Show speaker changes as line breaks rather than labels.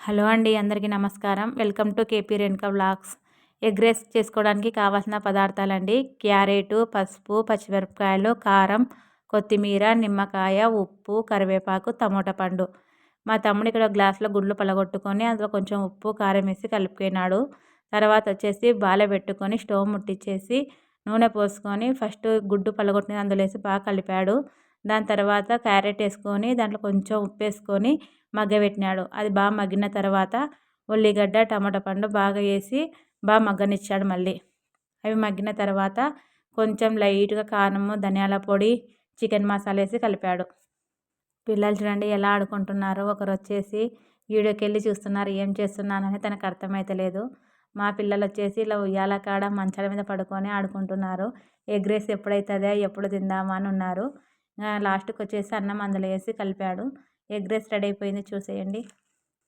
Hello అండి, అందరికీ నమస్కారం. Welcome to KP Renuka vlogs. Egg rice చేసుకోవడానికి కావాల్సిన పదార్థాలండి: క్యారెటు, పసుపు, పచ్చిమిరపకాయలు, కారం, కొత్తిమీర, నిమ్మకాయ, ఉప్పు, కరివేపాకు, టమోటా పండు. మా తమ్ముడు ఇక్కడ గ్లాసులో గుడ్లు పలగొట్టుకొని అందులో కొంచెం ఉప్పు, కారం వేసి కలిపిపోయినాడు. తర్వాత వచ్చేసి బాల పెట్టుకొని స్టవ్ ముట్టించేసి నూనె పోసుకొని ఫస్ట్ గుడ్డు పలగొట్టిన అందులో వేసి బాగా కలిపాడు. దాని తర్వాత క్యారెట్ వేసుకొని దాంట్లో కొంచెం ఉప్పు వేసుకొని మగ్గబెట్టినాడు. అది బాగా మగ్గిన తర్వాత ఉల్లిగడ్డ, టమాటా పండు బాగా వేసి బాగా మగ్గనిచ్చాడు. మళ్ళీ అవి మగ్గిన తర్వాత కొంచెం లైట్గా కారము, ధనియాల పొడి, చికెన్ మసాలా వేసి కలిపాడు. పిల్లలు చూడండి ఎలా ఆడుకుంటున్నారు. ఒకరు వచ్చేసి వీడియోకి వెళ్ళి చూస్తున్నారు ఏం చేస్తున్నానని తనకు అర్థమైతలేదు. మా పిల్లలు వచ్చేసి ఇలా ఉయ్యాల కాడ మంచాల మీద పడుకొని ఆడుకుంటున్నారు. ఎగ్ రైస్ ఎప్పుడైతుందా, ఎప్పుడు తిందామా అని ఉన్నారు. లాస్ట్కి వచ్చేసి అన్నం అందులో వేసి కలిపాడు. ఎగ్ రైస్ రెడీ అయిపోయింది, చూసేయండి.